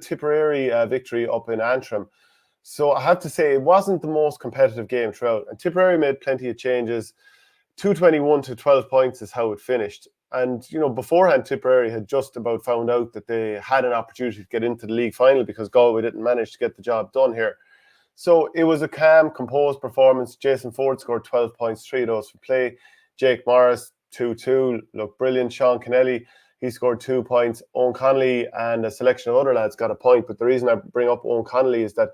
Tipperary victory up in Antrim. So I have to say it wasn't the most competitive game throughout. And Tipperary made plenty of changes. 221 to 12 points is how it finished. And, beforehand, Tipperary had just about found out that they had an opportunity to get into the league final because Galway didn't manage to get the job done here. So it was a calm, composed performance. Jason Ford scored 12 points, 3 of those for play. Jake Morris, 2-2, looked brilliant. Sean Connolly, he scored 2 points. Owen Connolly and a selection of other lads got a point. But the reason I bring up Owen Connolly is that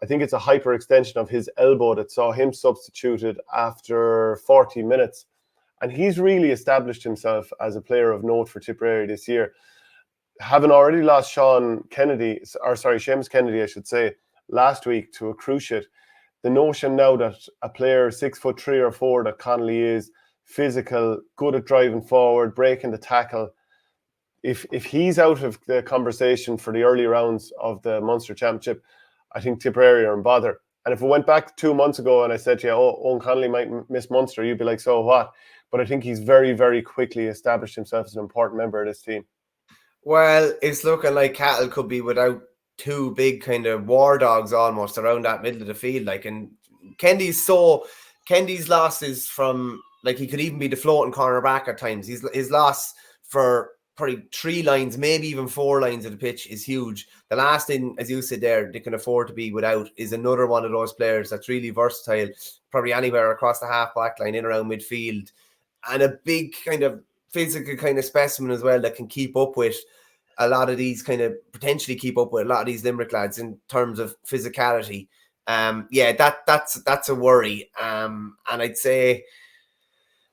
I think it's a hyperextension of his elbow that saw him substituted after 40 minutes. And he's really established himself as a player of note for Tipperary this year. Having already lost Seamus Kennedy, I should say, last week to a cruciate, the notion now that a player 6'3" or 4" that Connolly is, physical, good at driving forward, breaking the tackle, if he's out of the conversation for the early rounds of the Munster Championship, I think Tipperary are in bother. And if we went back 2 months ago and I said, Owen Connolly might miss Munster, you'd be like, so what? But I think he's very, very quickly established himself as an important member of this team. Well, it's looking like Cattle could be without 2 big kind of war dogs almost around that middle of the field. And Kendy's loss is from, he could even be the floating cornerback at times. His loss for probably 3 lines, maybe even 4 lines of the pitch is huge. The last thing, as you said there, they can afford to be without is another one of those players that's really versatile, probably anywhere across the half-back line, in around midfield, and a big kind of physical kind of specimen as well that can keep up with a lot of these potentially keep up with a lot of these Limerick lads in terms of physicality. That's a worry. And I'd say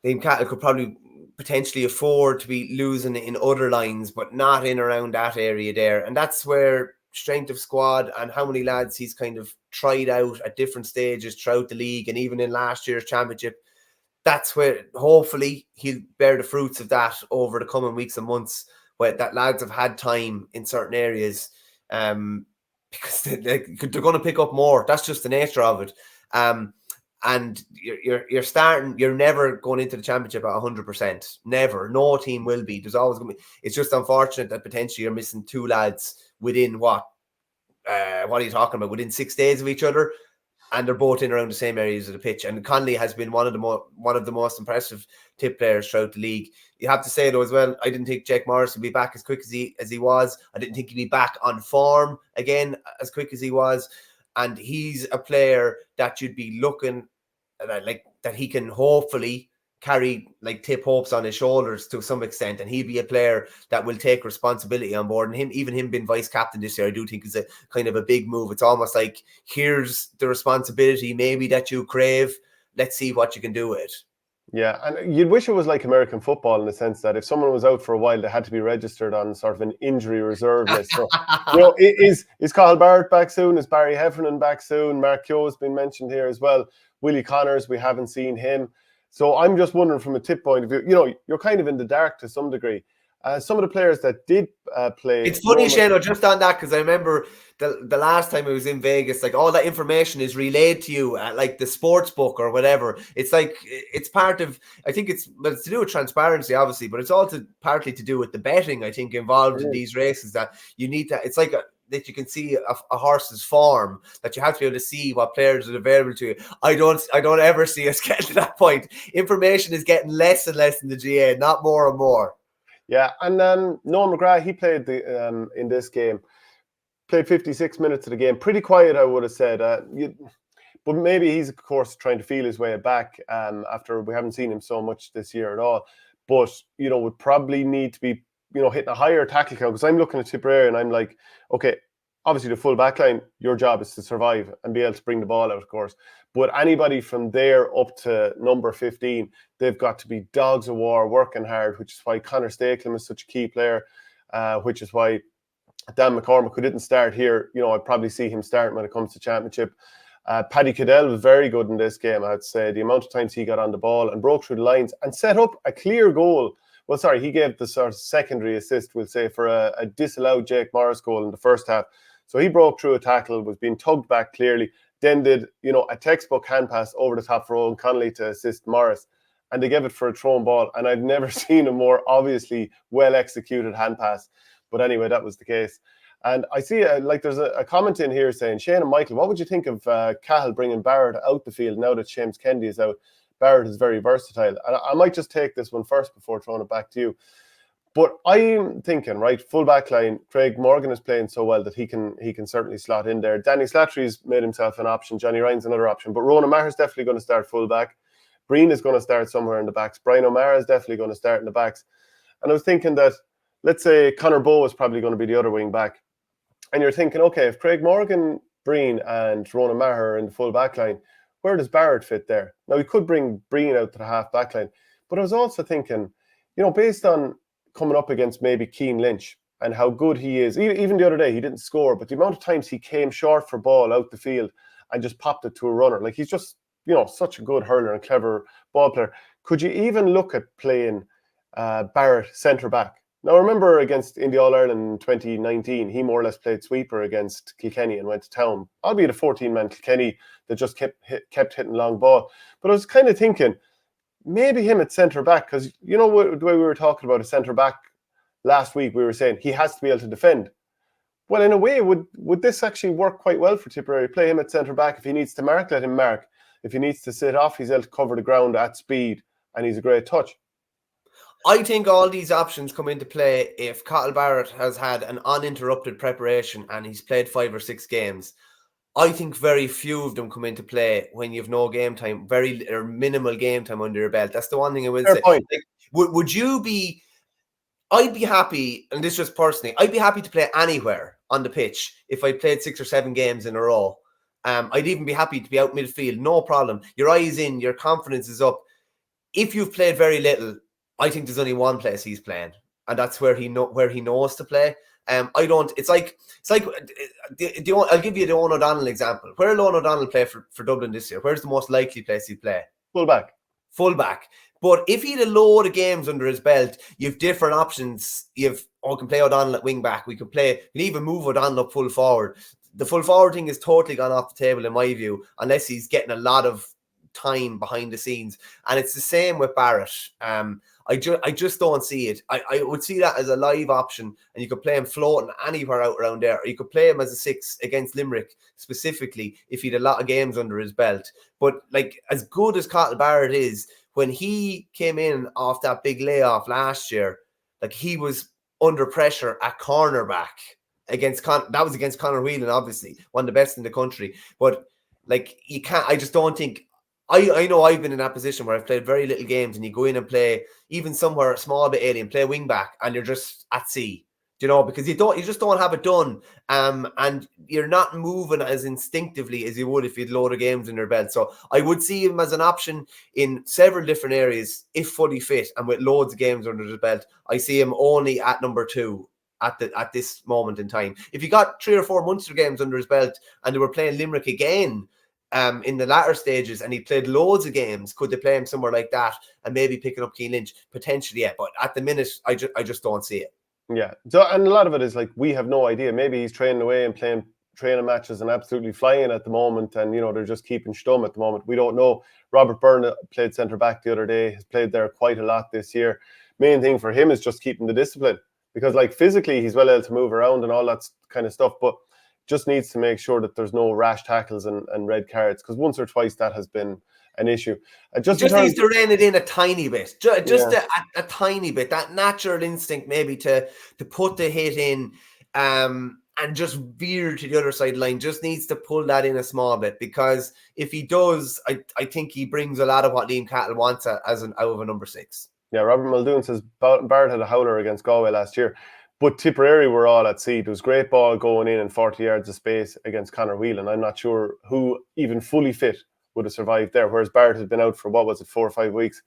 Liam Cattle could probably potentially afford to be losing in other lines, but not in around that area there. And that's where strength of squad and how many lads he's kind of tried out at different stages throughout the league and even in last year's championship, that's where hopefully he'll bear the fruits of that over the coming weeks and months, where that lads have had time in certain areas, because they're going to pick up more. That's just the nature of it. And you're never going into the championship at 100%. Never. No team will be. There's always going to be. It's just unfortunate that potentially you're missing 2 lads within what are you talking about? Within 6 days of each other, and they're both in around the same areas of the pitch. And Connolly has been one of the most impressive tip players throughout the league. You have to say though as well, I didn't think Jake Morris would be back as quick as he was. I didn't think he'd be back on form again as quick as he was. And he's a player that you'd be looking at, that he can hopefully carry Tip hopes on his shoulders to some extent, and he'd be a player that will take responsibility on board. And him being vice captain this year, I do think is a kind of a big move. It's almost like, here's the responsibility maybe that you crave. Let's see what you can do with it. Yeah, and you'd wish it was like American football in the sense that if someone was out for a while, they had to be registered on sort of an injury reserve list. So, is Cathal Barrett back soon? Is Barry Heffernan back soon? Mark Keogh's been mentioned here as well. Willie Connors, we haven't seen him. So I'm just wondering from a tip point of view, you're kind of in the dark to some degree. Some of the players that did play... It's funny, Shane, just on that, because I remember the last time I was in Vegas, all that information is relayed to you at the sports book or whatever. It's it's part of, I think it's to do with transparency, obviously, but it's also partly to do with the betting, I think, involved in these races, that you need to, it's that you can see a horse's form, that you have to be able to see what players are available to you. I don't ever see us getting to that point. Information is getting less and less in the GA, not more and more. Yeah, and Noah McGrath, he played in this game, played 56 minutes of the game. Pretty quiet, I would have said. But maybe he's, of course, trying to feel his way back after we haven't seen him so much this year at all. But, would probably need to be, hitting a higher tackle count, because I'm looking at Tipperary and I'm like, okay, obviously the full back line, your job is to survive and be able to bring the ball out, of course. But anybody from there up to number 15, they've got to be dogs of war, working hard, which is why Conor Stakelum is such a key player, which is why Dan McCormick, who didn't start here, I'd probably see him starting when it comes to championship. Paddy Cadell was very good in this game, I'd say. The amount of times he got on the ball and broke through the lines and set up a clear goal. Well, sorry, he gave the sort of secondary assist, we'll say, for a disallowed Jake Morris goal in the first half. So he broke through a tackle, was being tugged back clearly, then did, a textbook hand pass over the top for Owen Connolly to assist Morris. And they gave it for a thrown ball. And I've never seen a more obviously well-executed hand pass. But anyway, that was the case. And I see there's a comment in here saying, Shane and Michael, what would you think of Cahill bringing Barrett out the field now that Seamus Kennedy is out? Barrett is very versatile. And I might just take this one first before throwing it back to you. But I'm thinking, right, full back line, Craig Morgan is playing so well that he can certainly slot in there. Danny Slattery's made himself an option. Johnny Ryan's another option. But Ronan Maher's definitely going to start full back. Breen is going to start somewhere in the backs. Brian O'Mara is definitely going to start in the backs. And I was thinking that, let's say Conor Bowe is probably going to be the other wing back. And you're thinking, okay, if Craig Morgan, Breen and Ronan Maher are in the full back line, where does Barrett fit there? Now, we could bring Breen out to the half back line. But I was also thinking, based on coming up against maybe Keane Lynch and how good he is, even the other day, he didn't score, but the amount of times he came short for ball out the field and just popped it to a runner. Like, he's just, such a good hurler and clever ball player. Could you even look at playing Barrett centre back? Now, remember against in the All-Ireland in 2019, he more or less played sweeper against Kilkenny and went to town, albeit a 14-man Kilkenny that just kept hitting long ball. But I was kind of thinking, maybe him at centre back, because the way we were talking about a centre back last week, we were saying he has to be able to defend. Well, in a way, would this actually work quite well for Tipperary? Play him at centre back. If he needs to mark, let him mark. If he needs to sit off, he's able to cover the ground at speed, and he's a great touch. I think all these options come into play if Cathal Barrett has had an uninterrupted preparation and he's played 5 or 6 games. I think very few of them come into play when you have no game time, very or minimal game time under your belt. That's the one thing I will say. Point. Like, would you be? I'd be happy, and this just personally, I'd be happy to play anywhere on the pitch if I played 6 or 7 games in a row. I'd even be happy to be out midfield, no problem. Your eyes in, your confidence is up. If you've played very little, I think there's only one place he's playing, and that's where he knows to play. I don't. It's like. I'll give you the Owen O'Donnell example. Where will Owen O'Donnell play for Dublin this year? Where's the most likely place he'd play? Full back. But if he had a load of games under his belt, you have different options. You can play O'Donnell at wing back. We can even move O'Donnell up full forward. The full forward thing is totally gone off the table in my view, unless he's getting a lot of time behind the scenes. And it's the same with Barrett. I just don't see it. I would see that as a live option, and you could play him floating anywhere out around there, or you could play him as a 6 against Limerick specifically if he had a lot of games under his belt. But like, as good as Cathal Barrett is, when he came in off that big layoff last year, like, he was under pressure at cornerback against Conor Whelan, obviously one of the best in the country. But like, you can't. I just don't think. I know I've been in that position where I've played very little games, and you go in and play even somewhere a small bit alien, play wing back, and you're just at sea, because you just don't have it done, and you're not moving as instinctively as you would if you had a load of games in your belt. So I would see him as an option in several different areas if fully fit and with loads of games under his belt. I see him only at number 2 at this moment in time. If he got 3 or 4 Munster games under his belt and they were playing Limerick again in the latter stages, and he played loads of games, could they play him somewhere like that and maybe picking up Keane Lynch? Potentially, yeah. But at the minute, I just don't see it. Yeah. So, and a lot of it is like, we have no idea. Maybe he's training away and playing training matches and absolutely flying at the moment, and they're just keeping stum at the moment. We don't know. Robert Byrne played centre back the other day, has played there quite a lot this year. Main thing for him is just keeping the discipline, because like, physically he's well able to move around and all that kind of stuff, but just needs to make sure that there's no rash tackles and red cards, because once or twice that has been an issue. Just needs to rein it in a tiny bit, just a tiny bit. That natural instinct maybe to put the hit in and just veer to the other side line, just needs to pull that in a small bit, because if he does, I think he brings a lot of what Liam Cahill wants out of a number 6. Yeah, Robert Muldoon says Barrett had a howler against Galway last year. But Tipperary were all at sea. There was great ball going in 40 yards of space against Conor Whelan. I'm not sure who even fully fit would have survived there, whereas Barrett had been out for, 4 or 5 weeks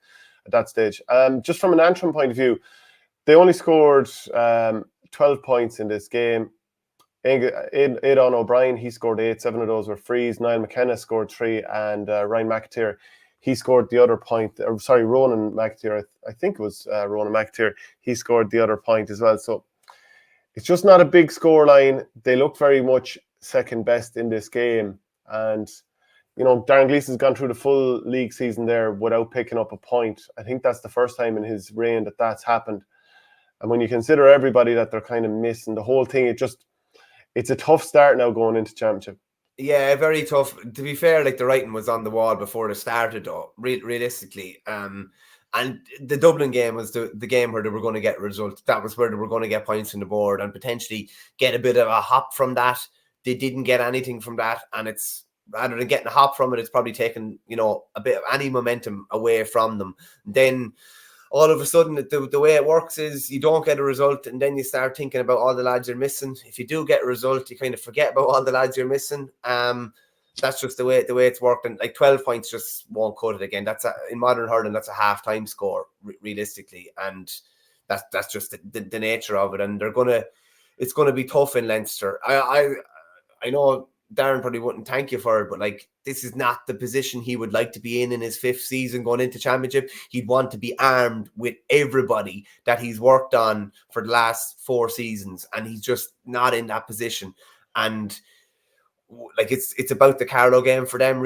at that stage. Just from an Antrim point of view, they only scored 12 points in this game. Aidan O'Brien, he scored 8. 7 of those were frees. Niall McKenna scored 3, and Ryan McAteer, he scored the other point. Ronan McAteer, I think it was Ronan McAteer, he scored the other point as well. So it's just not a big scoreline. They look very much second best in this game. And, Darren Gleeson's gone through the full league season there without picking up a point. I think that's the first time in his reign that's happened. And when you consider everybody that they're kind of missing, the whole thing, it's a tough start now going into championship. Yeah, very tough. To be fair, like the writing was on the wall before it started, though. Realistically, and the Dublin game was the game where they were going to get results. That was where they were going to get points on the board and potentially get a bit of a hop from that. They didn't get anything from that, and it's rather than getting a hop from it, it's probably taken a bit of any momentum away from them. Then all of a sudden, the way it works is you don't get a result, and then you start thinking about all the lads you're missing. If you do get a result, you kind of forget about all the lads you're missing. That's just the way it's worked, and like 12 points just won't cut it again. In modern hurling, that's a half-time score realistically, and that's just the nature of it. And it's gonna be tough in Leinster. I know Darren probably wouldn't thank you for it, but like this is not the position he would like to be in his 5th season going into championship. He'd want to be armed with everybody that he's worked on for the last 4 seasons, and he's just not in that position. And like it's about the Carlow game for them.